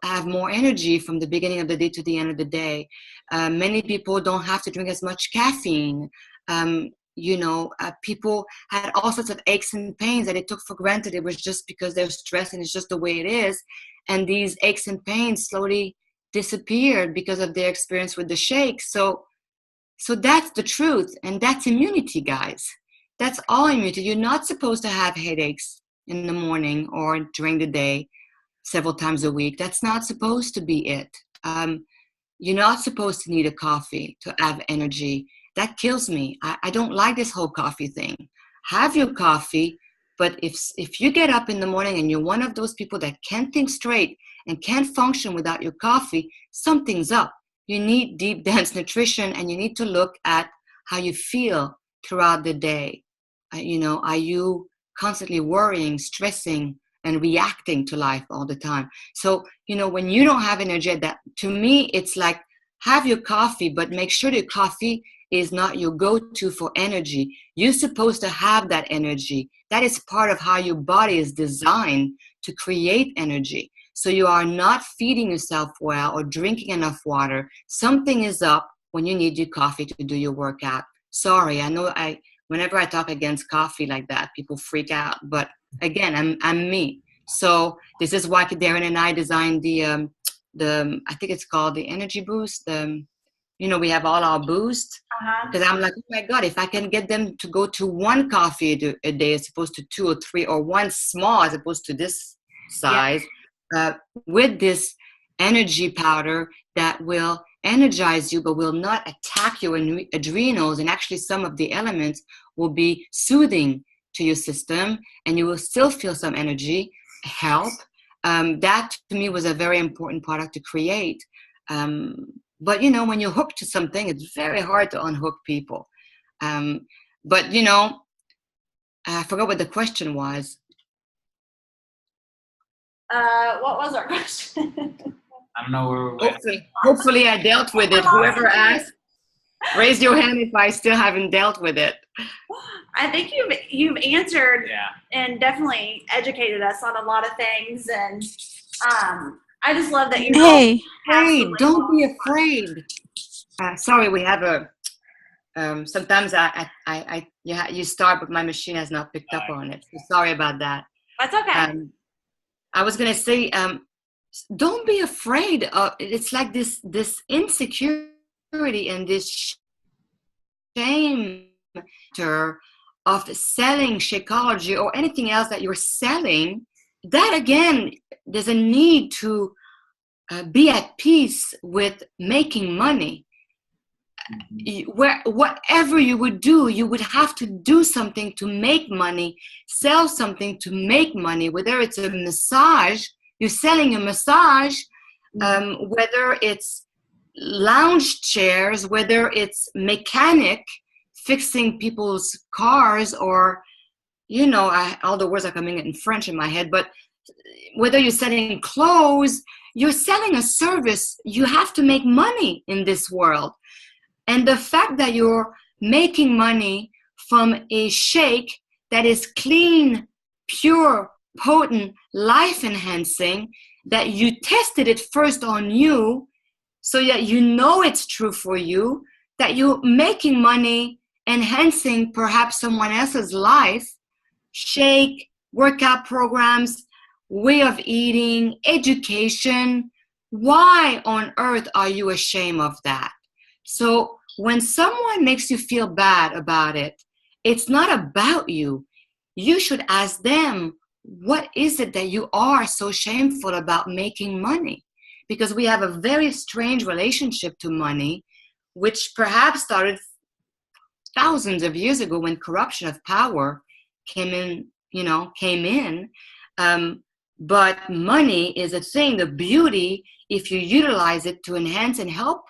have more energy from the beginning of the day to the end of the day. Many people don't have to drink as much caffeine. People had all sorts of aches and pains that they took for granted. It was just because they're stressed and it's just the way it is. And these aches and pains slowly disappeared because of their experience with the shake. So that's the truth. And that's immunity, guys. That's all immunity. You're not supposed to have headaches in the morning or during the day several times a week. That's not supposed to be it. You're not supposed to need a coffee to have energy. That kills me. I don't like this whole coffee thing. Have your coffee, but if you get up in the morning and you're one of those people that can't think straight and can't function without your coffee, something's up. You need deep, dense nutrition, and you need to look at how you feel throughout the day. Are you constantly worrying, stressing, and reacting to life all the time? So, when you don't have energy, that to me, it's like have your coffee, but make sure your coffee is not your go-to for energy. You're supposed to have that energy. That is part of how your body is designed to create energy. So you are not feeding yourself well or drinking enough water. Something is up when you need your coffee to do your workout. Sorry, I know whenever I talk against coffee like that, people freak out. But again, I'm me. So this is why Darren and I designed the I think it's called the Energy Boost. We have all our boost. Because I'm like, oh my God, if I can get them to go to one coffee a day as opposed to 2 or 3, or one small as opposed to this size, with this energy powder that will energize you but will not attack your adrenals, and actually some of the elements will be soothing to your system and you will still feel some energy, help. That to me was a very important product to create. But when you're hooked to something, it's very hard to unhook people. But I forgot what the question was. What was our question? I don't know where we're Hopefully I dealt with it. Whoever asked, raise your hand if I still haven't dealt with it. I think you've answered and definitely educated us on a lot of things, and I just love that you're afraid. Don't be afraid. Sorry, we have a. Sometimes you start, but my machine has not picked up on it. So sorry about that. That's okay. I was gonna say, don't be afraid of. It's like this insecurity and this shame of selling Shakeology or anything else that you're selling. That again, there's a need to be at peace with making money. Whatever you would do, you would have to do something to make money, sell something to make money, whether it's a massage, you're selling a massage, whether it's lounge chairs, whether it's mechanic fixing people's cars, or all the words are coming in French in my head, but whether you're selling clothes, you're selling a service. You have to make money in this world. And the fact that you're making money from a shake that is clean, pure, potent, life-enhancing, that you tested it first on you so that you know it's true for you, that you're making money, enhancing perhaps someone else's life, shake, workout programs, way of eating, education. Why on earth are you ashamed of that? So when someone makes you feel bad about it, it's not about you. You should ask them, what is it that you are so shameful about making money? Because we have a very strange relationship to money, which perhaps started thousands of years ago when corruption of power came in. But money is a thing, the beauty, if you utilize it to enhance and help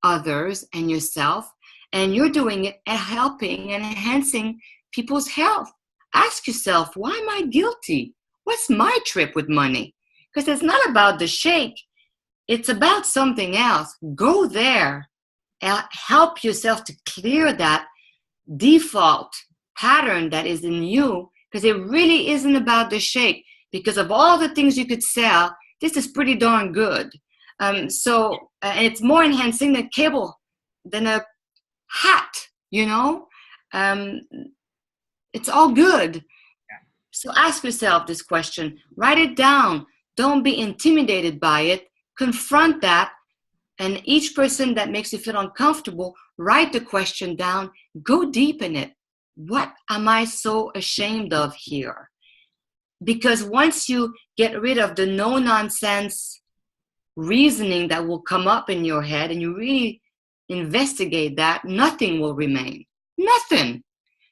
others and yourself, and you're doing it and helping and enhancing people's health. Ask yourself, why am I guilty? What's my trip with money? Because it's not about the shake. It's about something else. Go there and help yourself to clear that default pattern that is in you, because it really isn't about the shake. Because of all the things you could sell, this is pretty darn good. And it's more enhancing than cable, than a hat, it's all good. So ask yourself this question, write it down. Don't be intimidated by it. Confront that. And each person that makes you feel uncomfortable, write the question down. Go deep in it. What am I so ashamed of here? Because once you get rid of the no-nonsense reasoning that will come up in your head and you really investigate that, nothing will remain. Nothing.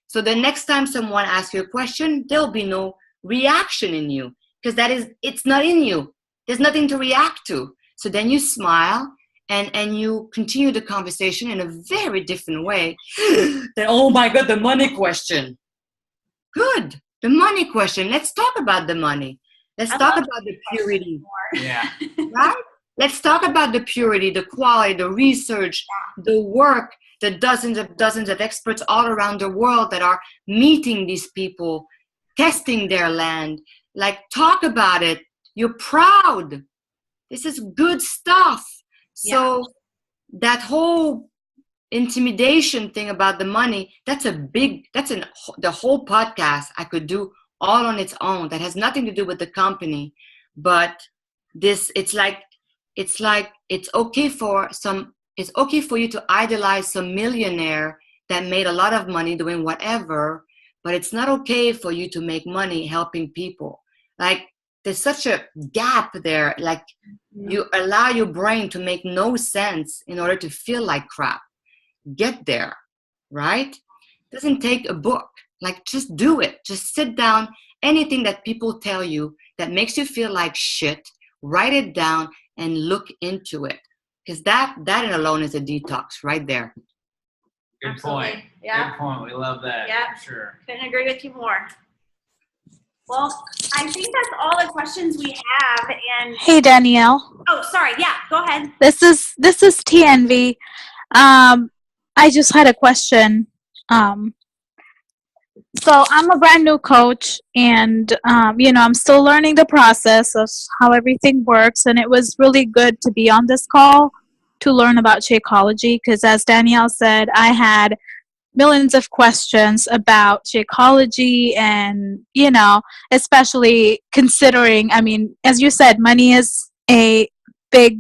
So the next time someone asks you a question, there'll be no reaction in you, because it's not in you. There's nothing to react to. So then you smile and you continue the conversation in a very different way. Then, oh my God, the money question. Good. The money question. Let's talk about the money. Let's talk about the purity. Yeah. Right? Let's talk about the purity, the quality, the research, the work, the dozens of experts all around the world that are meeting these people, testing their land. Like, talk about it. You're proud. This is good stuff. So that whole intimidation thing about the money, the whole podcast I could do all on its own. That has nothing to do with the company. But it's okay for you to idolize some millionaire that made a lot of money doing whatever, but it's not okay for you to make money helping people. Like, there's such a gap there. Like, you allow your brain to make no sense in order to feel like crap. Get there, right? Doesn't take a book. Like, just do it. Just sit down. Anything that people tell you that makes you feel like shit, write it down and look into it. Because that alone is a detox right there. Good Absolutely. point. Yeah. Good point. We love that. Yeah. For sure. Couldn't agree with you more. Well, I think that's all the questions we have. And Hey, Danielle. oh, sorry. Yeah, go ahead. This is TNV. I just had a question. So I'm a brand new coach, and I'm still learning the process of how everything works. And it was really good to be on this call to learn about Shakeology, because as Danielle said, I had millions of questions about Shakeology, and especially considering, I mean, as you said, money is a big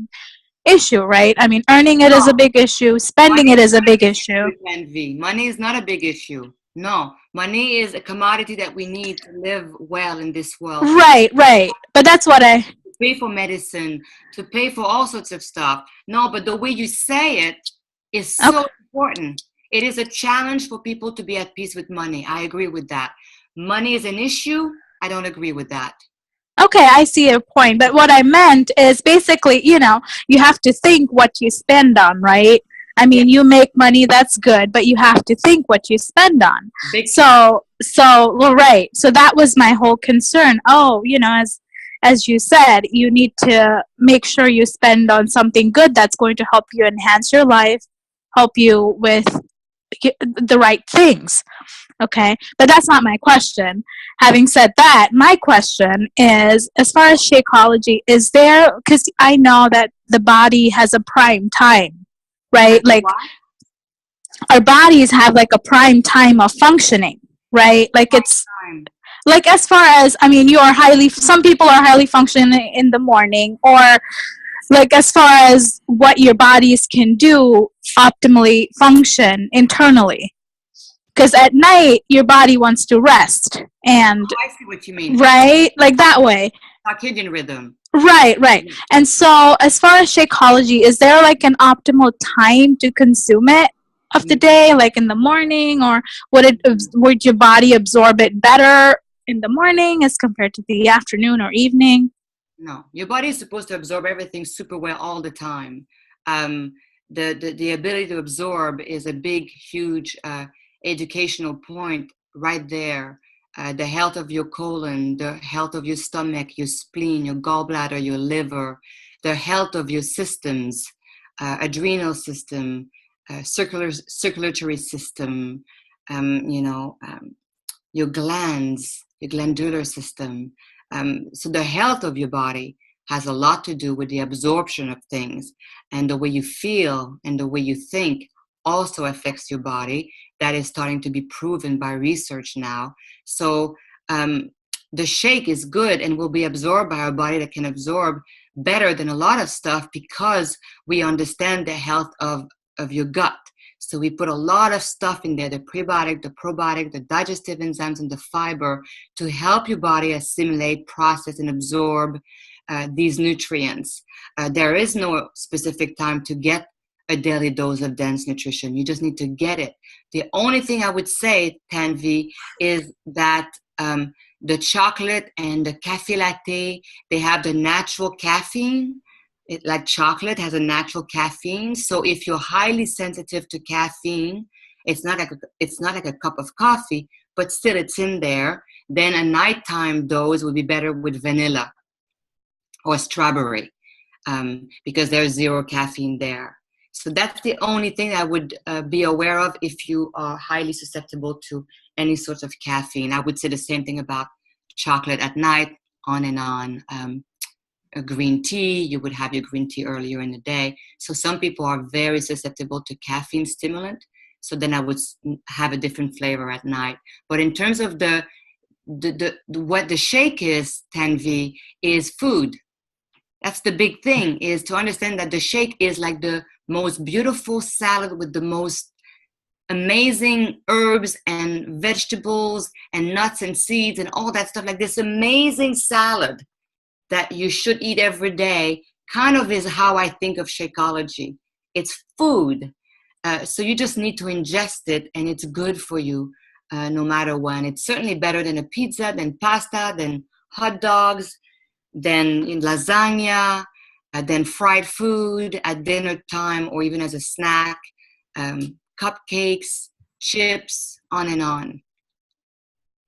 issue, right? I mean, earning it is a big issue, spending it is a big issue. Envy. Money is not a big issue. No, money is a commodity that we need to live well in this world. Right. But that's what to pay for medicine, to pay for all sorts of stuff. No, but the way you say it is so important. It is a challenge for people to be at peace with money. I agree with that. Money is an issue. I don't agree with that. Okay, I see your point. But what I meant is basically, you have to think what you spend on, right? I mean, you make money, that's good, but you have to think what you spend on. Well, right. So that was my whole concern. Oh, as you said, you need to make sure you spend on something good that's going to help you enhance your life, help you with the right things. Okay, but that's not my question. Having said that, my question is, as far as Shakeology, is there, because I know that the body has a prime time, right? Like, our bodies have like a prime time of functioning, right? Like, it's like, as far as, I mean, some people are highly functioning in the morning, or like, as far as what your bodies can do optimally function internally. Because at night, your body wants to rest. And I see what you mean. Right? Like that way. Circadian rhythm. Right. And so, as far as Shakeology, is there like an optimal time to consume it of the day, like in the morning, or would your body absorb it better in the morning as compared to the afternoon or evening? No, your body is supposed to absorb everything super well all the time. The ability to absorb is a big, huge educational point right there. The health of your colon, the health of your stomach, your spleen, your gallbladder, your liver, the health of your systems, adrenal system, circulatory system, your glands, your glandular system. So the health of your body has a lot to do with the absorption of things, and the way you feel and the way you think also affects your body. That is starting to be proven by research now. So the shake is good and will be absorbed by our body, that can absorb better than a lot of stuff, because we understand the health of your gut. So we put a lot of stuff in there, the prebiotic, the probiotic, the digestive enzymes, and the fiber, to help your body assimilate, process, and absorb these nutrients. There is no specific time to get a daily dose of dense nutrition. You just need to get it. The only thing I would say, Tanvi, is that the chocolate and the cafe latte, they have the natural caffeine. Like chocolate has a natural caffeine. So if you're highly sensitive to caffeine, it's not like a cup of coffee, but still it's in there. Then a nighttime dose would be better with vanilla or strawberry, because there's zero caffeine there. So that's the only thing I would be aware of if you are highly susceptible to any sort of caffeine. I would say the same thing about chocolate at night, on and on. A green tea, you would have your green tea earlier in the day. So some people are very susceptible to caffeine stimulant. So then I would have a different flavor at night. But in terms of what the shake is, Tanvi, is food. That's the big thing, is to understand that the shake is like the most beautiful salad with the most amazing herbs and vegetables and nuts and seeds and all that stuff. Like this amazing salad that you should eat every day, kind of is how I think of Shakeology. It's food. So you just need to ingest it, and it's good for you. no matter when. It's certainly better than a pizza, than pasta, than hot dogs, than lasagna, than fried food at dinner time or even as a snack, cupcakes, chips, on and on.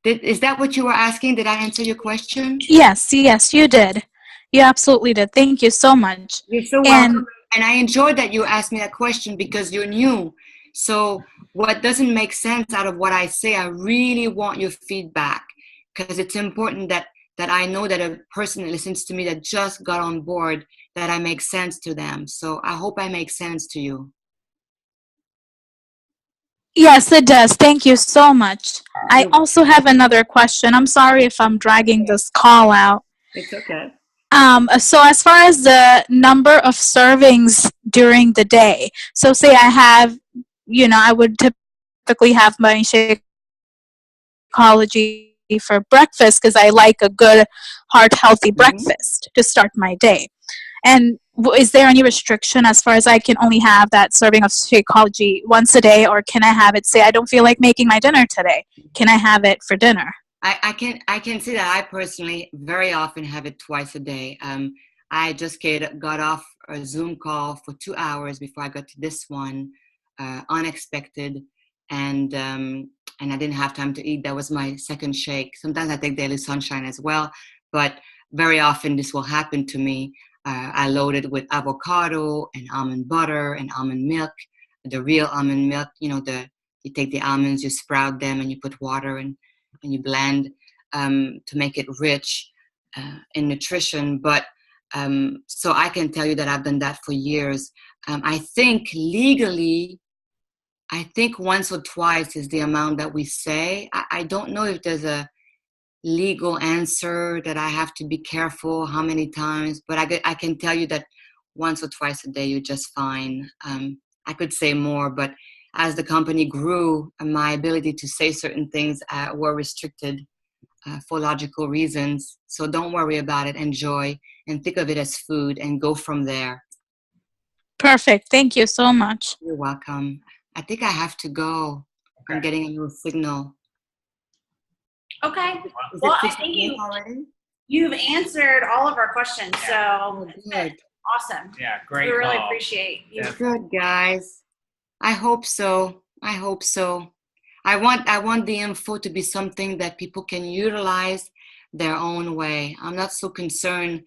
Is that what you were asking? Did I answer your question? Yes, you did. You absolutely did. Thank you so much. You're so welcome. And I enjoyed that you asked me that question because you're new. So what doesn't make sense out of what I say, I really want your feedback, because it's important that I know that a person that listens to me that just got on board, that I make sense to them. So I hope I make sense to you. Yes, it does. Thank you so much. I also have another question. I'm sorry if I'm dragging this call out. It's okay. So as far as the number of servings during the day, so say I have, I would typically have my Shakeology for breakfast because I like a good, heart healthy breakfast to start my day. And is there any restriction as far as I can only have that serving of Shakeology once a day, or can I have it, say I don't feel like making my dinner today? Can I have it for dinner? I can see that. I personally very often have it twice a day. I just got off a Zoom call for 2 hours before I got to this one, unexpected, and I didn't have time to eat. That was my second shake. Sometimes I take Daily Sunshine as well, but very often this will happen to me. I load it with avocado and almond butter and almond milk, the real almond milk. You take the almonds, you sprout them, and you put water and you blend to make it rich in nutrition. But so I can tell you that I've done that for years. I think legally, once or twice is the amount that we say. I don't know if there's a legal answer that I have to be careful how many times, but I can tell you that once or twice a day you're just fine. I could say more, but as the company grew, my ability to say certain things were restricted for logical reasons. So don't worry about it. Enjoy and think of it as food and go from there. Perfect. Thank you so much. You're welcome. I think I have to go. Okay. I'm getting a little signal. Okay. Well, I think you've answered all of our questions. So good. Awesome. Yeah, great. We really appreciate you. Good, guys. I hope so. I want the info to be something that people can utilize their own way. I'm not so concerned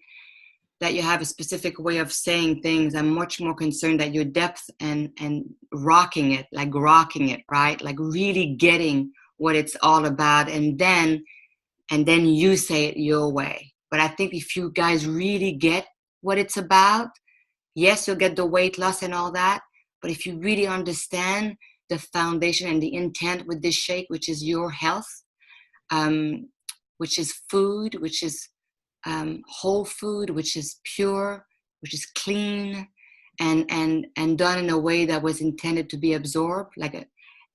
that you have a specific way of saying things. I'm much more concerned that your depth and rocking it, right? Like really getting what it's all about, and then you say it your way. But I think if you guys really get what it's about, yes, you'll get the weight loss and all that, but if you really understand the foundation and the intent with this shake, which is your health, which is food, which is whole food, which is pure, which is clean, and done in a way that was intended to be absorbed,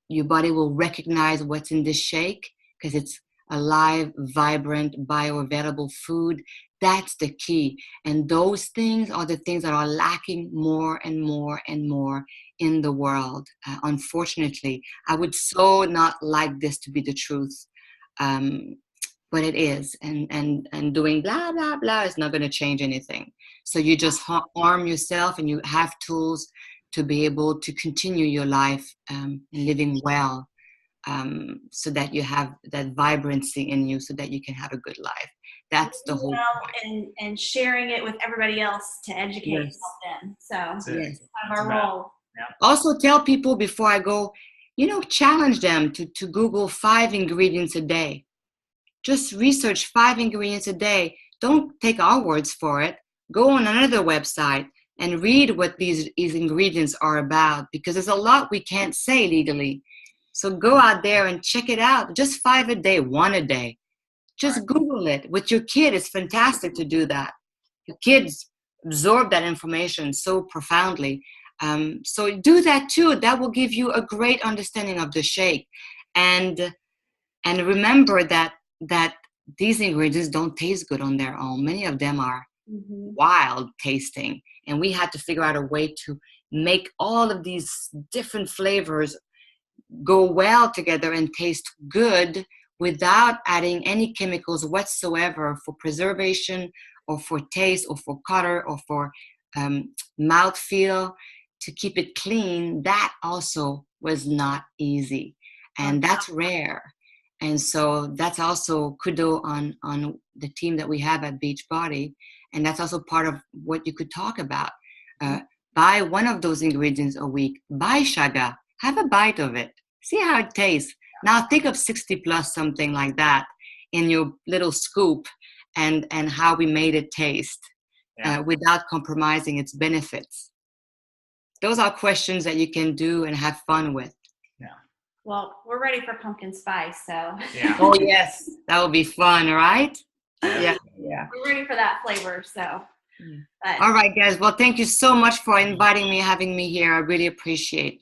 your body will recognize what's in this shake because it's a live, vibrant, bioavailable food. That's the key. And those things are the things that are lacking more and more and more in the world. Unfortunately, I would so not like this to be the truth. But it is. And doing blah, blah, blah is not going to change anything. So you just arm yourself and you have tools to be able to continue your life and living well, so that you have that vibrancy in you so that you can have a good life. That's the whole point. And sharing it with everybody else to educate them. So that's kind of our role. Yeah. Also tell people before I go, challenge them to Google 5 ingredients a day. Just research 5 ingredients a day. Don't take our words for it. Go on another website and read what these ingredients are about, because there's a lot we can't say legally. So go out there and check it out. Just 5 a day, 1 a day. Just Google it. With your kid, it's fantastic to do that. Your kids absorb that information so profoundly. So do that too. That will give you a great understanding of the shake. And remember that these ingredients don't taste good on their own. Many of them are wild tasting. And we had to figure out a way to make all of these different flavors go well together and taste good without adding any chemicals whatsoever for preservation or for taste or for color or for mouthfeel, to keep it clean. That also was not easy, and that's rare. And so that's also kudo on the team that we have at Beachbody, and that's also part of what you could talk about. Buy one of those ingredients a week. Buy shaga. Have a bite of it. See how it tastes. Now think of 60 plus, something like that, in your little scoop, and how we made it taste without compromising its benefits. Those are questions that you can do and have fun with. Yeah. Well, we're ready for pumpkin spice, so. Yeah. Oh yes, that would be fun, right? Yeah. Yeah. We're ready for that flavor, so. But, All right, guys. Well, thank you so much for inviting me, having me here. I really appreciate it.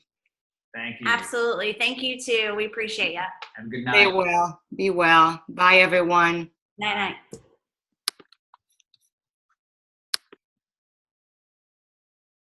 Thank you. absolutely. Thank you too. We appreciate you. Have a good Stay night. well. Be well. Bye, everyone. Night night.